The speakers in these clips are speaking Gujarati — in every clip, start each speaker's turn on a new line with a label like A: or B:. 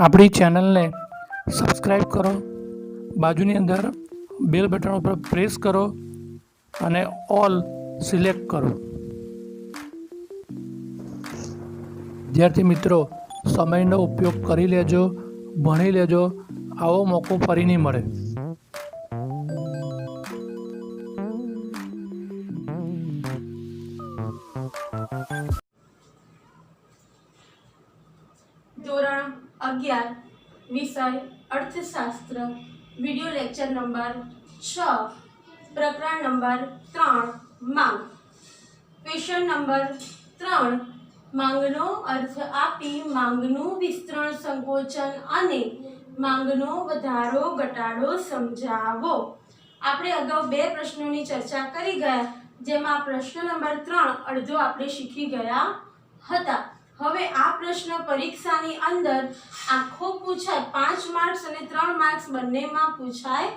A: આપણી ચેનલને સબસ્ક્રાઈબ કરો, બાજુની અંદર બેલ બટન ઉપર પ્રેસ કરો અને ઓલ સિલેક્ટ કરો. વિદ્યાર્થી મિત્રો, સમયનો ઉપયોગ કરી લેજો, ભણી લેજો. આવો મોકો ફરી નહીં મળે.
B: ધોરણ 11 વિષય અર્થશાસ્ત્ર, વિડિયો લેક્ચર નંબર 6, પ્રકરણ નંબર 3, માંગ. ક્વેશ્ચન નંબર 3, માંગનો અર્થ આપી માંગનું વિસ્તરણ, સંકોચન અને માંગનો વધારો ઘટાડો સમજાવો. આપણે અગાઉ 2 પ્રશ્નોની ચર્ચા કરી ગયા, જેમાં પ્રશ્ન નંબર 3 અડધો આપણે શીખી ગયા હતા. હવે આ પ્રશ્ન પરીક્ષાની અંદર આખો પૂછાય, 5 માર્ક્સ અને 3 માર્ક્સ બંનેમાં પૂછાય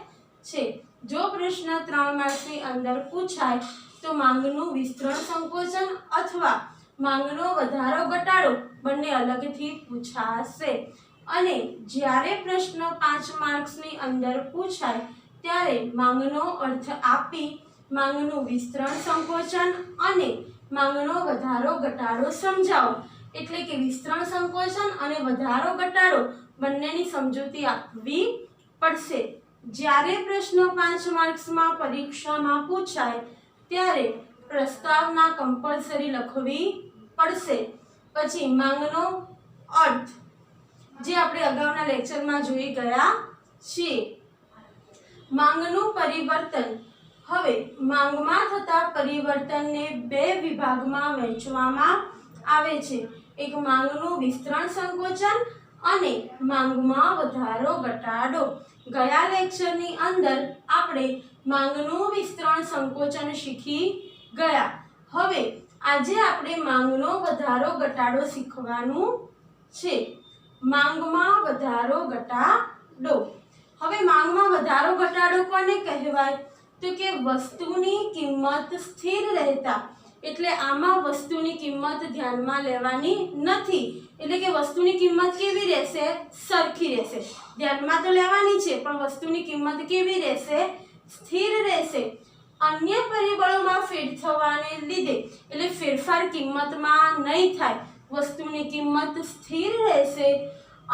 B: છે. જો પ્રશ્ન 3 માર્ક્સની અંદર પૂછાય તો માંગનું વિસ્તરણ, સંકોચન અથવા માંગનો વધારો ઘટાડો બંને અલગથી પૂછાશે. અને જ્યારે પ્રશ્ન 5 માર્ક્સની અંદર પૂછાય ત્યારે માંગનો અર્થ આપી માંગનું વિસ્તરણ, સંકોચન અને માંગનો વધારો ઘટાડો સમજાવો. એટલે કે વિસ્તરણ, સંકોચન અને વધારો ઘટાડો બંનેની સમજૂતી આપવી પડશે. જ્યારે પ્રશ્ન 5 માર્ક્સમાં પરીક્ષામાં પૂછાય ત્યારે પ્રસ્તાવના કમ્પલસરી લખવી પડશે. પછી માંગનો અર્થ, જે આપણે અગાઉના લેક્ચરમાં જોઈ ગયા છીએ. માંગનું પરિવર્તન. હવે માંગમાં થતા પરિવર્તનને 2 વિભાગમાં વહેંચવામાં આવે છે. એક માંગનું વિસ્તરણ, સંકોચન અને માંગમાં વધારો ઘટાડો. ગયા લેક્ચરની અંદર આપણે માંગનું વિસ્તરણ, સંકોચન શીખી ગયા. હવે આજે આપણે માંગનો વધારો ઘટાડો શીખવાનું છે. માંગમાં વધારો ઘટાડો. હવે માંગમાં વધારો ઘટાડો કોને કહેવાય? તો કે વસ્તુની કિંમત સ્થિર રહેતા. એટલે આમાં વસ્તુની કિંમત ધ્યાનમાં લેવાની નથી. એટલે કે વસ્તુની કિંમત કેવી રહેશે? સરખી રહેશે. ધ્યાનમાં તો લેવાની છે, પણ વસ્તુની કિંમત કેવી રહેશે? સ્થિર રહેશે. અન્ય પરિબળોમાં ફેર થવાને લીધે, એટલે ફેરફાર કિંમતમાં નહીં થાય, વસ્તુની કિંમત સ્થિર રહેશે.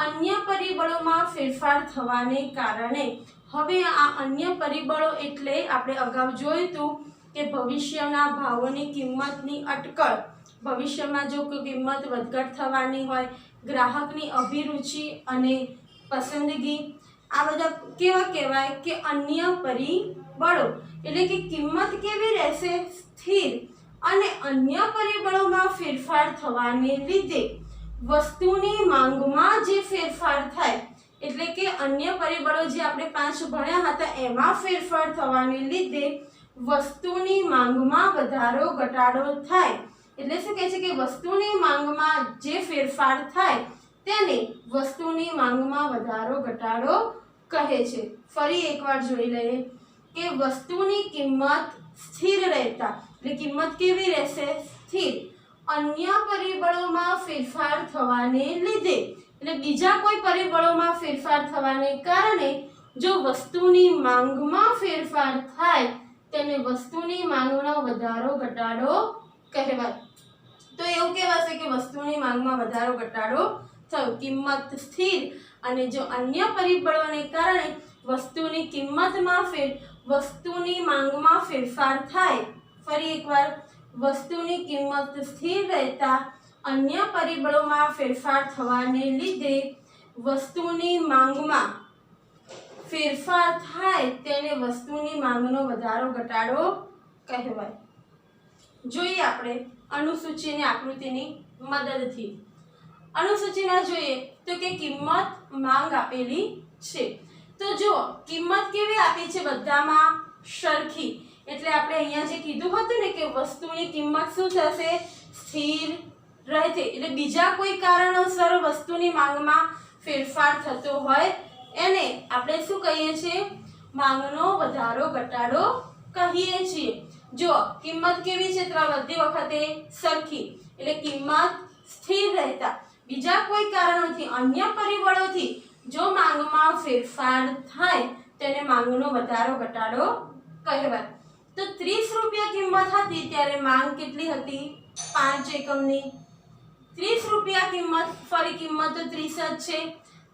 B: અન્ય પરિબળોમાં ફેરફાર થવાને કારણે. હવે આ અન્ય પરિબળો એટલે આપણે અગાઉ જોયું હતું કે ભવિષ્યના ભાવોની કિંમતની અટકળ, ભવિષ્યમાં જો કોઈ કિંમત વધઘટ થવાની હોય, ગ્રાહકની અભિરુચિ અને પસંદગી, આ બધા કેવા કહેવાય કે અન્ય પરિબળો. એટલે કે કિંમત કેવી રહેશે? સ્થિર. અને અન્ય પરિબળોમાં ફેરફાર થવાને લીધે વસ્તુની માંગમાં જે ફેરફાર થાય, એટલે કે અન્ય પરિબળો જે આપણે 5 ભણ્યા હતા એમાં ફેરફાર થવાને લીધે વસ્તુની માંગમાં વધારો ઘટાડો થાય. એટલે શું કહે છે કે વસ્તુની માંગમાં જે ફેરફાર થાય તેને વસ્તુની માંગમાં વધારો ઘટાડો કહે છે. ફરી એકવાર જોઈ લઈએ કે વસ્તુની કિંમત સ્થિર રહેતા, એટલે કિંમત કેવી રહેશે? સ્થિર. અન્ય પરિબળોમાં ફેરફાર થવાને લીધે, એટલે બીજા કોઈ પરિબળોમાં ફેરફાર થવાને કારણે જો વસ્તુની માંગમાં ફેરફાર થાય તેને વસ્તુની માંગનો વધારો ઘટાડો કહેવાય. તો એવું કહેવાશે કે વસ્તુની માંગમાં વધારો ઘટાડો થયો, કિંમત સ્થિર. અને જો અન્ય પરિબળોને કારણે વસ્તુની કિંમતમાં વસ્તુની માંગમાં ફેરફાર થાય. ફરી એકવાર, વસ્તુની કિંમત સ્થિર રહેતા અન્ય પરિબળોમાં ફેરફાર થવાને લીધે વસ્તુની માંગમાં ફેરફાર થાય તેને વસ્તુની માંગનો વધારો ઘટાડો કહેવાય. જોઈએ આપણે અનુસૂચિની આકૃતિની મદદથી. અનુસૂચિમાં જોઈએ તો કે કિંમત, માંગ આપેલી છે. તો જો કિંમત કેવી આપી છે? બધામાં સરખી. એટલે આપણે અહીંયા જે કીધું હતું ને કે વસ્તુની કિંમત શું થશે? સ્થિર રહેશે. એટલે બીજા કોઈ કારણોસર વસ્તુની માંગમાં ફેરફાર થતો હોય એને આપણે શું કહીએ છીએ? માંગનો વધારો ઘટાડો કહીએ છીએ. જો કિંમત કેવી છે? બધી વખતે સરખી. એટલે કિંમત સ્થિર રહેતા. બીજા કોઈ કારણોથી અન્ય પરિબળોથી જો માંગમાં ફેરફાર થાય તેને માંગનો વધારો ઘટાડો કહેવાય. તો 30 રૂપિયા કિંમત હતી ત્યારે માંગ કેટલી હતી? 5 એકમની. 30 રૂપિયા કિંમત, ફરી કિંમત તો 30 જ છે,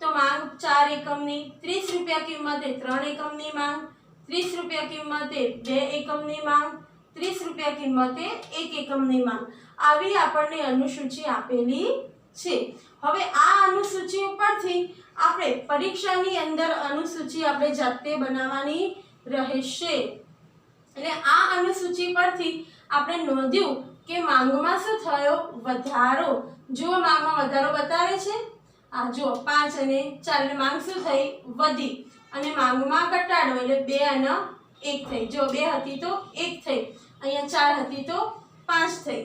B: તો માંગ 4 એકમની. 30 રૂપિયા કિંમતે 3 એકમની માંગ, 30 રૂપિયા કિંમતે 2 એકમની માંગ, 30 રૂપિયા કિંમતે 1 એકમની માંગ. આવી આપણને અનુસૂચિ આપેલી છે. હવે આ અનુસૂચિ ઉપરથી આપણે પરીક્ષાની અંદર અનુસૂચિ આપણે જાતે બનાવવાની રહેશે. એટલે આ અનુસૂચિ પરથી આપણે નોંધ્યું કે માંગમાં શું થયો? વધારો. જો માંગમાં વધારો બતાવે છે, આ જો 5 અને 4 એટલે માંગ શું થઈ? વધી. અને માંગમાં ઘટાડો એટલે 2 અને 1 થઈ. જો 2 હતી તો 1 થઈ, અહીંયા 4 હતી તો 5 થઈ.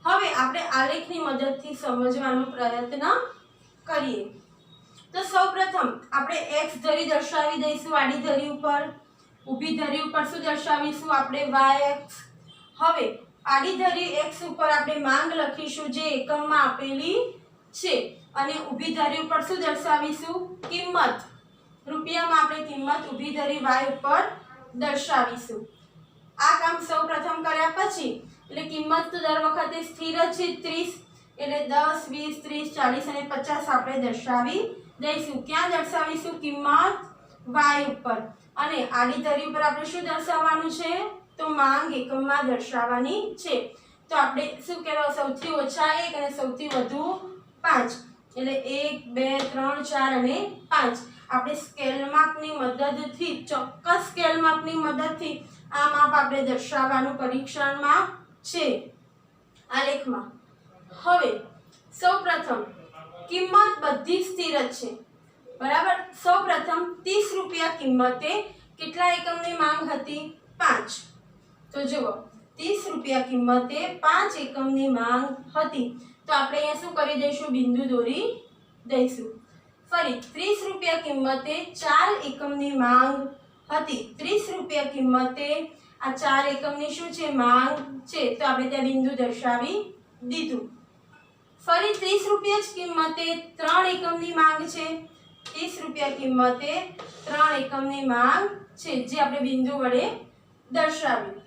B: હવે આપણે આલેખની મદદથી સમજવાનો પ્રયત્ન કરીએ. તો સૌપ્રથમ આપણે x ધરી દર્શાવી દઈશું આડી ધરી ઉપર. ઊભી ધરી ઉપર શું દર્શાવીશું? આપણે yx. હવે આડી ધરી x ઉપર આપણે માંગ લખીશું જે એકમમાં આપેલી છે, અને ઊભી ધરી ઉપર શું દર્શાવીશું? કિંમત. રૂપિયામાં આપણે કિંમત ઊભી ધરી y ઉપર દર્શાવીશું. આ કામ સૌપ્રથમ કર્યા પછી એટલે કિંમત તો દર વખતે સ્થિર જ છે 30, એટલે 10 20 30 40 અને 50 આપણે દર્શાવી દઈશું. ક્યાં દર્શાવીશું? કિંમત y ઉપર. અને આડી ધરી ઉપર આપણે શું દર્શાવવાનું છે? તો માંગ એકમમાં દર્શાવવાની છે. તો આપણે શું કહેવાય? સૌથી ઓછા 1 અને સૌથી વધુ 5, એટલે 1 2 3 4 અને 5. આપણે સ્કેલ માપની મદદથી, ચોક્કસ સ્કેલ માપની મદદથી આ માપ આપણે દર્શાવવાનું પરીક્ષણમાં છે આલેખમાં. હવે સૌપ્રથમ કિંમત બધી સ્થિર જ છે, બરાબર. સૌપ્રથમ 30 રૂપિયા કિંમતે કેટલા એકમની માંગ હતી? 5. તો જુઓ 30 રૂપિયા કિંમતે 5 એકમની માંગ હતી. તો આપણે અહીંયા શું કરી દઈશું? બિંદુ દોરી દઈશું. ફરી 30 રૂપિયા કિંમતે 4 એકમની માંગ હતી. 30 રૂપિયા કિંમતે આ 4 એકમની શું છે? માંગ છે. તો આપણે ત્યાં બિંદુ દર્શાવી દીધું. ફરી 30 રૂપિયા જ કિંમતે 3 એકમની માંગ છે. 30 રૂપિયા કિંમતે 3 એકમની માંગ છે, જે આપણે બિંદુ વડે દર્શાવ્યું.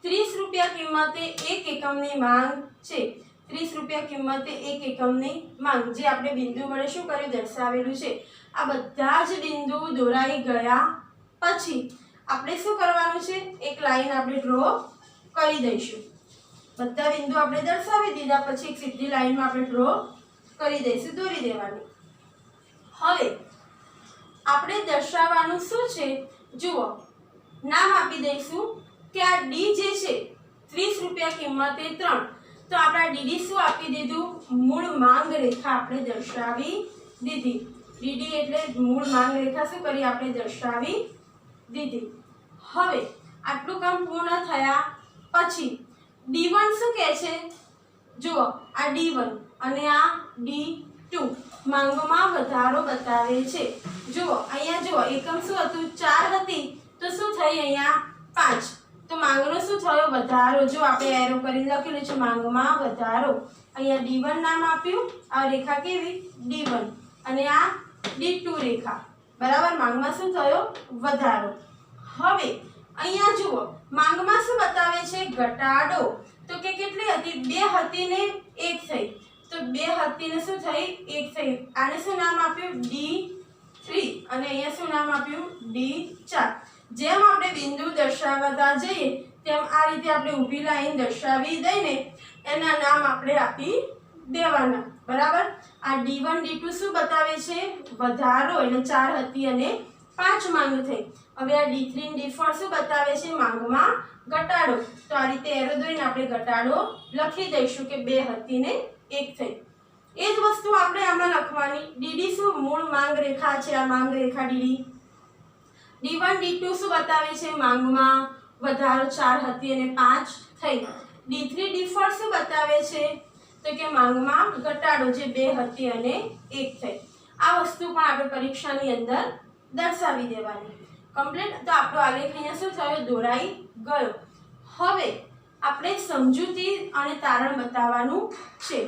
B: 30 રૂપિયા કિંમતે 1 એકમની માંગ છે. 30 રૂપિયા કિંમતે 1 એકમની માંગ, જે આપણે બિંદુ વડે શું કર્યું? દર્શાવેલું છે. આ બધા જ બિંદુ દોરાઈ ગયા પછી આપણે શું કરવાનું છે? એક લાઈન આપણે ડ્રો કરી દઈશું. બધા બિંદુ આપણે દર્શાવી દીધા પછી એક સીધી લાઈનમાં આપણે ડ્રો કરી દઈશું, દોરી દેવાની. હવે આપણે દર્શાવવાનું શું છે? જુઓ, નામ આપી દઈશું કે આ ડી જે છે 30 રૂપિયા કિંમતે 3, તો આપણે ડીડી શું આપી દીધું? મૂળ માંગ રેખા આપણે દર્શાવી દીધી. ડીડી એટલે મૂળ માંગ રેખા શું કરી? આપણે દર્શાવી દીધી. હવે આટલું કામ પૂર્ણ થયા પછી D1 શું કહે છે? જુઓ, આ D1 અને આ D2 માંગમાં વધારો બતાવે છે. જુઓ અહીંયા જુઓ, એકમ શું હતું? 4 હતી, તો શું થઈ? અહીંયા 5. તો માંગનો શું થયો? વધારો. જો આપણે એરો કરીને લખેલું છે માંગમાં વધારો. અહીંયા D1 નામ આપ્યું. આ રેખા કેવી? D1. અને આ D2 રેખા, બરાબર. માંગમાં શું થયો? વધારો. હવે અહીંયા જુઓ, માંગમાં શું બતાવે છે? ઘટાડો. તો કે કેટલી હતી? 2 હતી ને 1 થઈ. તો 2 હતી ને શું થઈ? 1 થઈ. આને શું નામ આપ્યું? D3. અને અહીંયા શું નામ આપ્યું? D4. જેમ આપણે બિંદુ દર્શાવતા જઈએ તેમ આ રીતે આપણે ઊભી લાઈન દર્શાવી દઈને એના નામ આપણે આપી દેવાના, બરાબર. આ D1 D2 શું બતાવે છે? વધારો. એટલે 4 હતી અને 5 માંગ થઈ. હવે આ D3 અને D4 શું બતાવે છે? માંગમાં ઘટાડો. તો આ રીતે એરો દોરીને આપણે ઘટાડો લખી દઈશું કે 2 હતી ને 1 થઈ. એ જ વસ્તુ આપણે આમાં લખવાની. ડીડી શું? મૂળ માંગ રેખા છે. આ માંગ રેખા ડીડી. D1 D2 શું બતાવે છે? માંગમાં વધારો. 4 હતી અને 5 થઈ. D3 D4 શું બતાવે છે? તો કે માંગમાં ઘટાડો, જે 2 હતી અને 1 થઈ. આ વસ્તુ પણ આપણે પરીક્ષાની અંદર દર્શાવી દેવાની. કમ્પ્લીટ. તો આપણો આલેખ અહીંયા શું થયો? દોરાઈ ગયો. હવે આપણે સમજૂતી અને તારણ બતાવવાનું છે.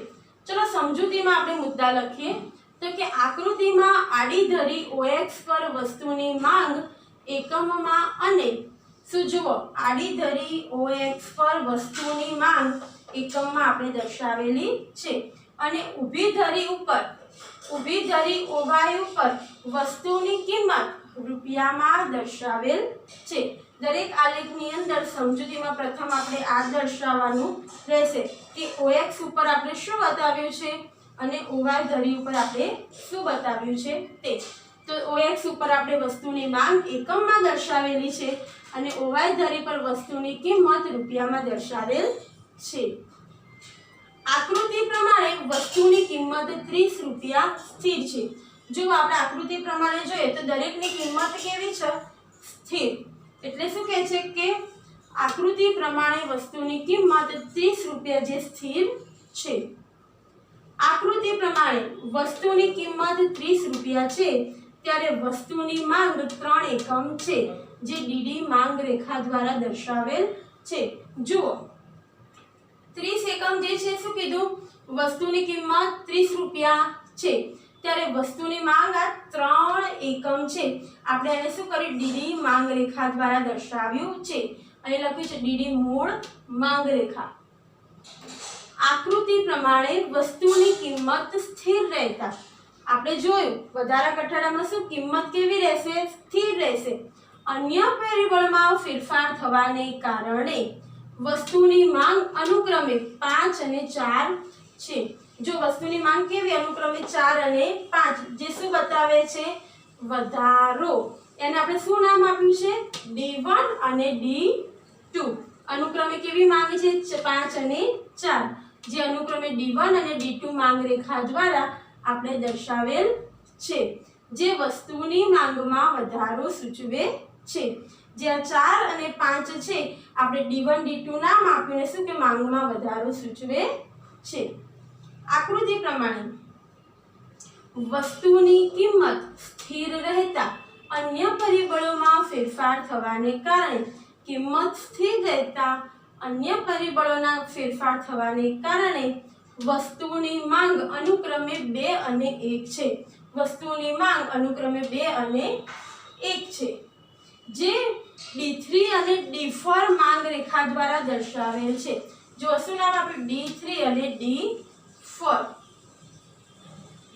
B: ચલો સમજૂતીમાં આપણે મુદ્દા લખીએ તો કે આકૃતિમાં આડી ધરી OX પર વસ્તુની માંગ એકમમાં અને શું જુઓ આડી ધરી OX પર વસ્તુની માંગ એકમમાં આપણે દર્શાવેલી છે અને ઊભી ધરી OY ઉપર વસ્તુની કિંમત રૂપિયામાં દર્શાવેલ છે। દરેક આલેખની અંદર સમજૂતીમાં પ્રથમ આપણે આ દર્શાવવાનું રહેશે કે OX ઉપર આપણે શું બતાવ્યું છે અને OY ધરી ઉપર આપણે શું બતાવ્યું છે તે। તો OX ઉપર આપણે વસ્તુની માંગ એકમમાં દર્શાવેલી છે અને OY ધરી પર વસ્તુની કિંમત રૂપિયામાં દર્શાવેલ છે। આકૃતિ પ્રમાણે વસ્તુની કિંમત 30 રૂપિયા સ્થિર છે। જો આપણે આકૃતિ પ્રમાણે જોઈએ તો દરેકની કિંમત કેવી છે સ્થિર। એટલે શું કહે છે કે આકૃતિ પ્રમાણે વસ્તુની કિંમત 30 રૂપિયા જે સ્થિર છે। આકૃતિ પ્રમાણે વસ્તુની કિંમત 30 રૂપિયા છે ત્યારે વસ્તુની માંગ 3 એકમ છે જે ડીડી માંગ રેખા દ્વારા દર્શાવેલ છે। જુઓ 30 એકમ જે છે શું કીધું વસ્તુની કિંમત 30 રૂપિયા છે ત્યારે વસ્તુની માંગ આ 3 એકમ છે। આપણે એને શું કર્યું ડીડી માંગ રેખા દ્વારા દર્શાવ્યું છે। અહીં લખ્યું છે ડીડી મૂળ માંગ રેખા। આકૃતિ પ્રમાણે વસ્તુની કિંમત સ્થિર રહેતા આપણે જોયું વધારા ઘટાડામાં શું કિંમત કેવી રહેશે સ્થિર રહેશે। અન્ય પરિબળમાં ફેરફાર થવાને કારણે વસ્તુની માંગ અનુક્રમે 5 અને 4 છે। જો વસ્તુની માંગ કેવી અનુક્રમે 4 અને 5 જે શું બતાવે છે વધારો। એને આપણે શું નામ આપ્યું છે D1 અને D2। અનુક્રમે કેવી માંગ છે 5 અને 4 જે અનુક્રમે D1 અને D2 માંગ રેખા દ્વારા આપણે દર્શાવેલ છે જે વસ્તુની માંગમાં વધારો સૂચવે છે। જે 4 અને 5 છે આપણે D1 D2 નામ આપ્યું ને શું કે માંગમાં વધારો સૂચવે છે। આકૃતિ પ્રમાણે વસ્તુની કિંમત સ્થિર રહેતા અન્ય પરિબળોમાં ફેરફાર થવાને કારણે કિંમત સ્થિર રહેતા અન્ય પરિબળોના ફેરફાર થવાને કારણે વસ્તુની માંગ અનુક્રમે 2 અને 1 છે। વસ્તુની માંગ અનુક્રમે 2 અને 1 છે જે D3 અને D4 માંગ રેખા દ્વારા દર્શાવેલ છે। જો શું નામ આપણે D3 અને D4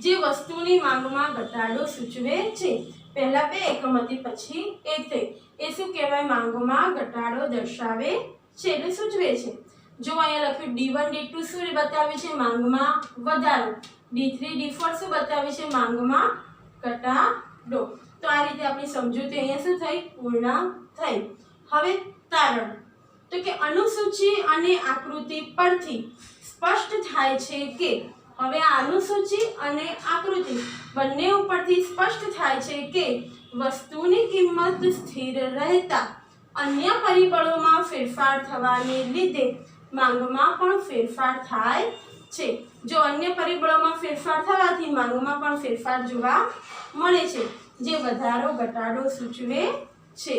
B: જે વસ્તુની માંગમાં ઘટાડો સૂચવે છે। પહેલા 2 એકમ હતી પછી 1 થઈ એ શું કહેવાય માંગમાં ઘટાડો દર્શાવે છે એટલે સૂચવે છે। જો અહીંયા લખ્યું D1 D2 શું બતાવ્યું છે માંગમાં વધારો D3 D4 શું બતાવ્યું છે માંગમાં ઘટાડો। તો આ રીતે આપણી સમજૂતી અહીંયા શું થઈ પૂર્ણ થઈ। હવે તારણ તો કે અનુસૂચિ અને આકૃતિ પરથી સ્પષ્ટ થાય છે કે હવે આ અનુસૂચિ અને આકૃતિ બંને ઉપરથી સ્પષ્ટ થાય છે કે વસ્તુની કિંમત સ્થિર રહેતા અન્ય પરિબળોમાં ફેરફાર થવાને લીધે માંગમાં પણ ફેરફાર થાય છે। જો અન્ય પરિબળોમાં ફેરફાર થવાથી માંગમાં પણ ફેરફાર જોવા મળે છે જે વધારો ઘટાડો સૂચવે છે।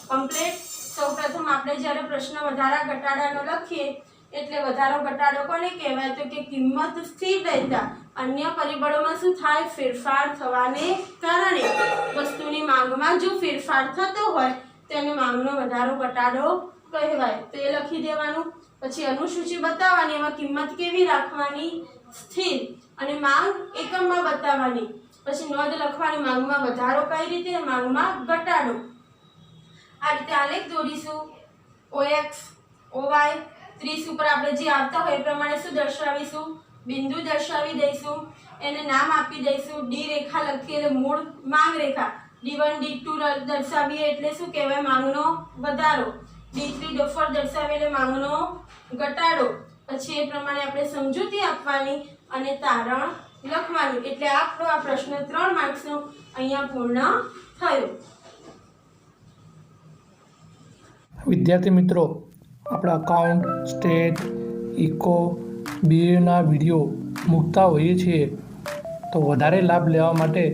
B: કમ્પ્લીટ। સૌપ્રથમ આપણે જ્યારે પ્રશ્ન વધારા ઘટાડાનો લખીએ એટલે વધારો ઘટાડો કોને કહેવાય તો કે કિંમત સ્થિર રહેતા અન્ય પરિબળોમાં શું થાય ફેરફાર થવાને કારણે વસ્તુની માંગમાં જો ફેરફાર થતો હોય તેને માંગનો વધારો ઘટાડો કહેવાય। તો એ લખી દેવાનું। પછી અનુસૂચિ બતાવવાની એમાં કિંમત કેવી રાખવાની સ્થિર અને માંગ એકમમાં બતાવવાની। પછી નોંધ લખવાની માંગમાં વધારો કઈ રીતે માંગમાં ઘટાડો। આ રીતે આલેખ દોરીશું OX OY 30 ઉપર આપણે જે આવતા હોય એ પ્રમાણે શું દર્શાવીશું બિંદુ દર્શાવી દઈશું એને નામ આપી દઈશું D રેખા લખીએ એટલે મૂળ માંગ રેખા D1 D2 દર્શાવીએ એટલે શું કહેવાય માંગનો વધારો D3 D4 દર્શાવીએ એટલે માંગનો ઘટાડો। પછી એ પ્રમાણે આપણે સમજૂતી આપવાની અને તારણ લખવાનું એટલે આપણો આ પ્રશ્ન 3 માર્ક્સનો અહીંયા પૂર્ણ થયો।
A: વિદ્યાર્થી મિત્રો આપણા અકાઉન્ટ સ્ટેટ ઇકો બીએના વિડીયો મૂકતા હોઈએ છીએ તો વધારે લાભ લેવા માટે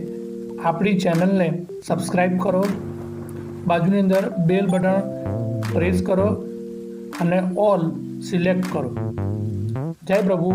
A: આપણી ચેનલને સબસ્ક્રાઈબ કરો, બાજુની અંદર બેલ બટન પ્રેસ કરો અને ઓલ સિલેક્ટ કરો। જય પ્રભુ।